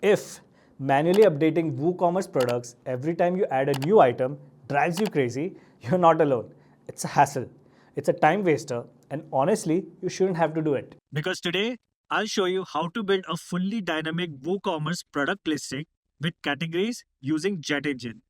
If manually updating WooCommerce products every time you add a new item drives you crazy, you're not alone. It's a hassle, it's a time waster, and honestly, you shouldn't have to do it. Because today, I'll show you how to build a fully dynamic WooCommerce product listing with categories using JetEngine.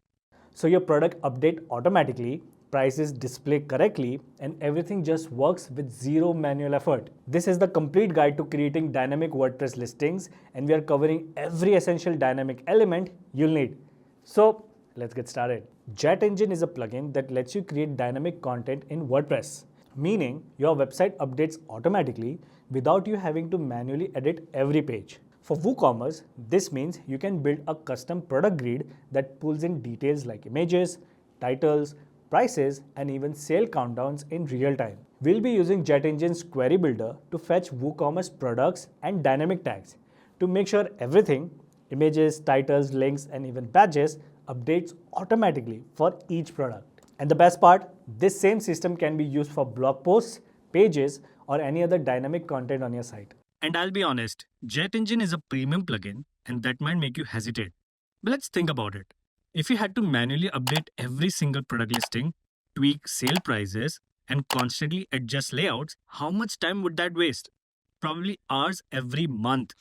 So your product update automatically, prices display correctly, and everything just works with zero manual effort. This is the complete guide to creating dynamic WordPress listings, and we are covering every essential dynamic element you'll need. So let's get started. JetEngine is a plugin that lets you create dynamic content in WordPress, meaning your website updates automatically without you having to manually edit every page. For WooCommerce, this means you can build a custom product grid that pulls in details like images, titles, prices, and even sale countdowns in real time. We'll be using JetEngine's query builder to fetch WooCommerce products and dynamic tags to make sure everything, images, titles, links, and even badges, updates automatically for each product. And the best part, this same system can be used for blog posts, pages, or any other dynamic content on your site. And I'll be honest, JetEngine is a premium plugin, and that might make you hesitate. But let's think about it. If you had to manually update every single product listing, tweak sale prices, and constantly adjust layouts, how much time would that waste? Probably hours every month.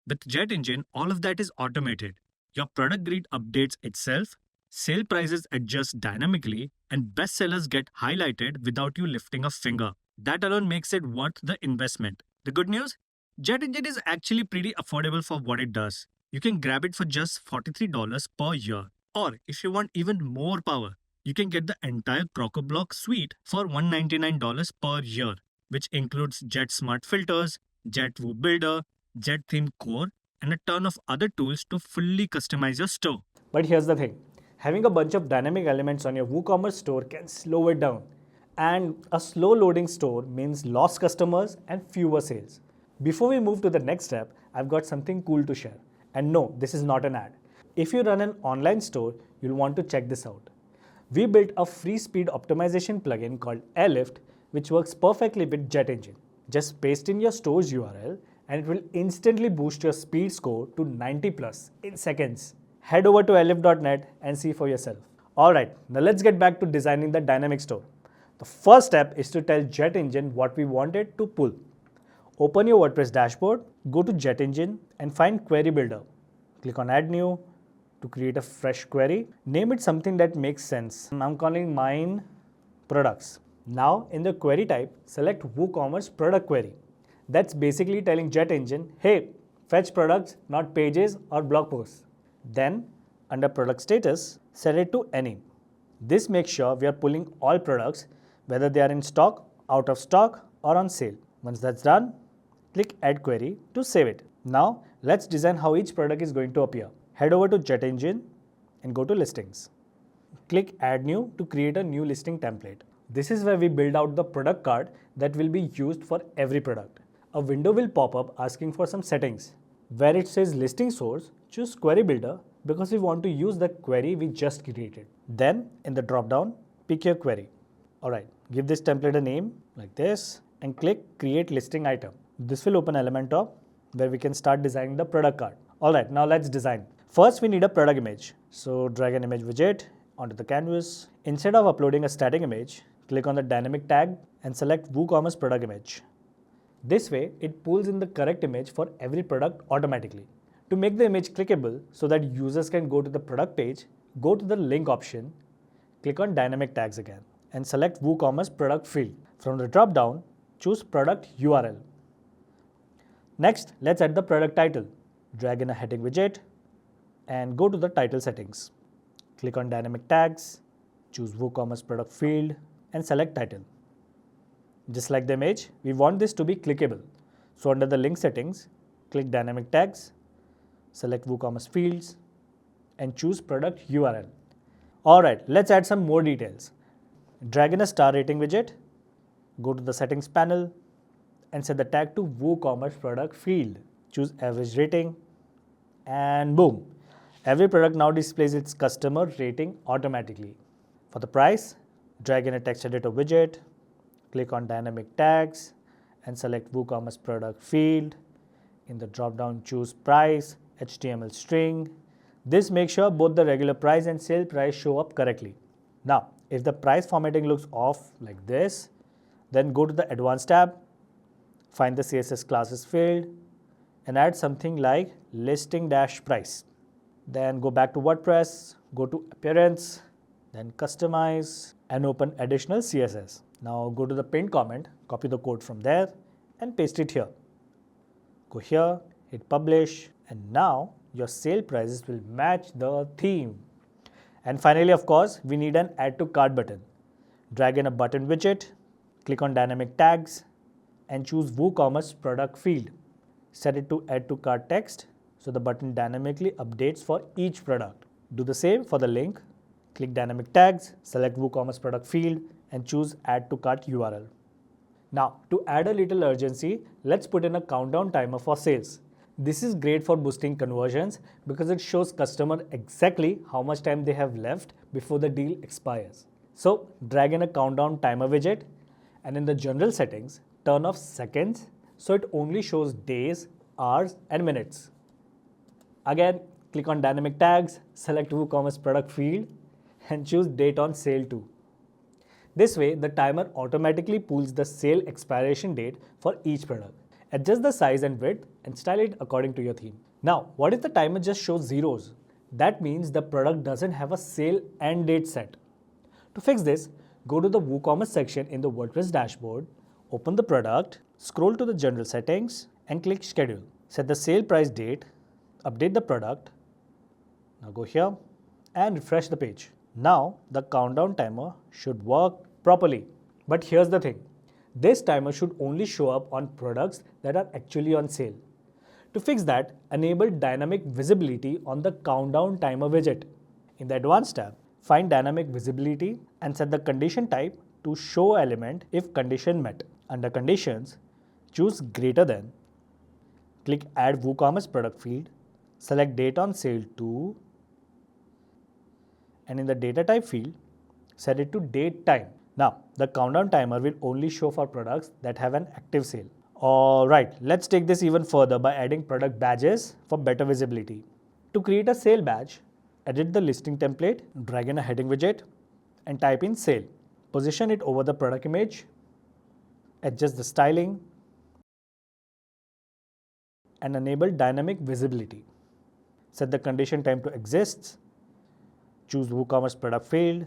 With JetEngine, all of that is automated. Your product grid updates itself, sale prices adjust dynamically, and bestsellers get highlighted without you lifting a finger. That alone makes it worth the investment. The good news? JetEngine is actually pretty affordable for what it does. You can grab it for just $43 per year. Or if you want even more power, you can get the entire CrocoBlock suite for $199 per year, which includes Jet Smart Filters, Jet Woo Builder, Jet Theme Core, and a ton of other tools to fully customize your store. But here's the thing, having a bunch of dynamic elements on your WooCommerce store can slow it down. And a slow loading store means lost customers and fewer sales. Before we move to the next step, I've got something cool to share. And no, this is not an ad. If you run an online store, you'll want to check this out. We built a free speed optimization plugin called Airlift, which works perfectly with JetEngine. Just paste in your store's URL and it will instantly boost your speed score to 90 plus in seconds. Head over to airlift.net and see for yourself. Alright, now let's get back to designing the dynamic store. The first step is to tell JetEngine what we want it to pull. Open your WordPress dashboard, go to JetEngine and find Query Builder. Click on Add New to create a fresh query. Name it something that makes sense. I'm calling mine Products. Now in the query type, select WooCommerce Product Query. That's basically telling JetEngine, hey, fetch products, not pages or blog posts. Then under Product Status, set it to Any. This makes sure we are pulling all products, whether they are in stock, out of stock, or on sale. Once that's done, click Add Query to save it. Now, let's design how each product is going to appear. Head over to JetEngine and go to Listings. Click Add New to create a new listing template. This is where we build out the product card that will be used for every product. A window will pop up asking for some settings. Where it says Listing Source, choose Query Builder because we want to use the query we just created. Then, in the drop-down, pick your query. Alright, give this template a name like this and click Create Listing Item. This will open Elementor where we can start designing the product card. Alright, now let's design. First, we need a product image. So drag an image widget onto the canvas. Instead of uploading a static image, click on the dynamic tag and select WooCommerce product image. This way, it pulls in the correct image for every product automatically. To make the image clickable so that users can go to the product page, go to the link option, click on dynamic tags again and select WooCommerce product field. From the drop down, choose product URL. Next, let's add the product title. Drag in a heading widget and go to the title settings. Click on dynamic tags, choose WooCommerce product field and select title. Just like the image, we want this to be clickable. So under the link settings, click dynamic tags, select WooCommerce fields and choose product URL. Alright, let's add some more details. Drag in a star rating widget, go to the settings panel and set the tag to WooCommerce product field. Choose average rating and boom. Every product now displays its customer rating automatically. For the price, drag in a text editor widget, click on dynamic tags and select WooCommerce product field. In the drop down, choose price HTML string. This makes sure both the regular price and sale price show up correctly. Now, if the price formatting looks off like this, then go to the Advanced tab, find the CSS classes field, and add something like listing-price. Then go back to WordPress, go to Appearance, then Customize, and open additional CSS. Now go to the pinned comment, copy the code from there, and paste it here. Go here, hit Publish, and now your sale prices will match the theme. And finally, of course, we need an Add to Cart button. Drag in a button widget, click on Dynamic Tags, and choose WooCommerce product field. Set it to Add to Cart text, so the button dynamically updates for each product. Do the same for the link. Click Dynamic Tags, select WooCommerce product field, and choose Add to Cart URL. Now, to add a little urgency, let's put in a countdown timer for sales. This is great for boosting conversions because it shows customer exactly how much time they have left before the deal expires. So, drag in a countdown timer widget, and in the general settings, turn off seconds so it only shows days, hours, and minutes. Again, click on Dynamic Tags, select WooCommerce product field, and choose Date on Sale to. This way, the timer automatically pulls the sale expiration date for each product. Adjust the size and width and style it according to your theme. Now, what if the timer just shows zeros? That means the product doesn't have a sale end date set. To fix this, go to the WooCommerce section in the WordPress dashboard, open the product, scroll to the general settings, and click Schedule. Set the sale price date, update the product. Now go here and refresh the page. Now the countdown timer should work properly. But here's the thing. This timer should only show up on products that are actually on sale. To fix that, enable dynamic visibility on the countdown timer widget. In the Advanced tab, find dynamic visibility and set the condition type to show element if condition met. Under conditions, choose greater than. Click Add WooCommerce product field, select Date on Sale to, and in the data type field, set it to date time. Now, the countdown timer will only show for products that have an active sale. Alright, let's take this even further by adding product badges for better visibility. To create a sale badge, edit the listing template, drag in a heading widget, and type in sale. Position it over the product image, adjust the styling, and enable dynamic visibility. Set the condition time to exists, choose WooCommerce product field,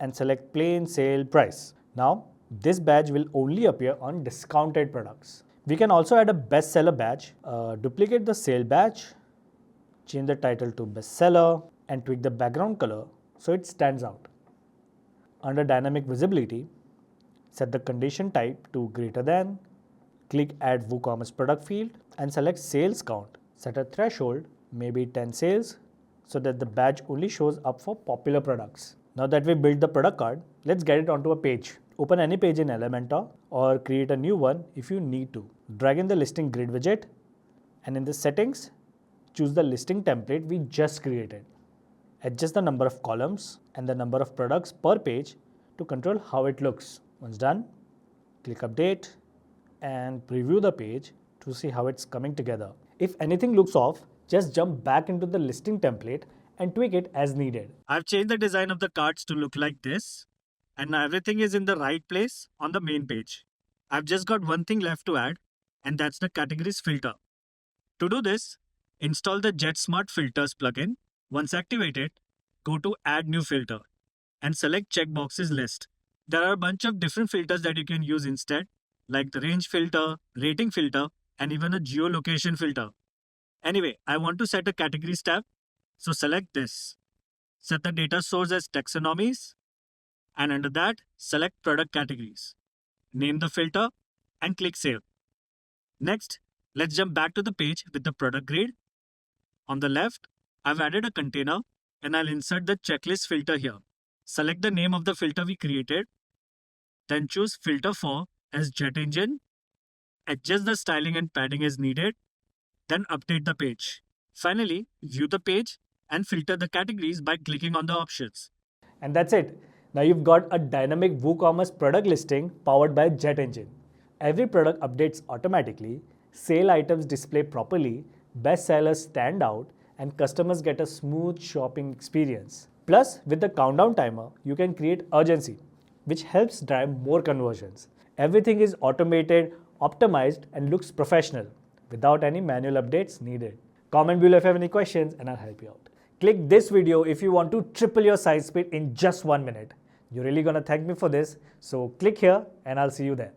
and select plain sale price. Now, this badge will only appear on discounted products. We can also add a bestseller badge, duplicate the sale badge, change the title to bestseller, and tweak the background color so it stands out. Under dynamic visibility, set the condition type to greater than, click Add WooCommerce product field, and select sales count. Set a threshold, maybe 10 sales, so that the badge only shows up for popular products. Now that we built the product card, let's get it onto a page. Open any page in Elementor or create a new one if you need to. Drag in the listing grid widget, and in the settings, choose the listing template we just created. Adjust the number of columns and the number of products per page to control how it looks. Once done, click Update and preview the page to see how it's coming together. If anything looks off, just jump back into the listing template and tweak it as needed. I've changed the design of the cards to look like this, and now everything is in the right place on the main page. I've just got one thing left to add, and that's the categories filter. To do this, install the JetSmart Filters plugin. Once activated, go to Add New Filter and select Checkboxes list. There are a bunch of different filters that you can use instead, like the range filter, rating filter, and even a geolocation filter. Anyway, I want to set a categories tab, so select this. Set the data source as taxonomies, and under that, select product categories. Name the filter and click Save. Next, let's jump back to the page with the product grid. On the left, I've added a container and I'll insert the checklist filter here. Select the name of the filter we created, then choose Filter For as JetEngine. Adjust the styling and padding as needed, then update the page. Finally, view the page and filter the categories by clicking on the options. And that's it. Now you've got a dynamic WooCommerce product listing powered by JetEngine. Every product updates automatically, sale items display properly, best sellers stand out, and customers get a smooth shopping experience. Plus, with the countdown timer, you can create urgency, which helps drive more conversions. Everything is automated, optimized, and looks professional without any manual updates needed. Comment below if you have any questions and I'll help you out. Click this video if you want to triple your site speed in just 1 minute. You're really gonna thank me for this, so click here and I'll see you there.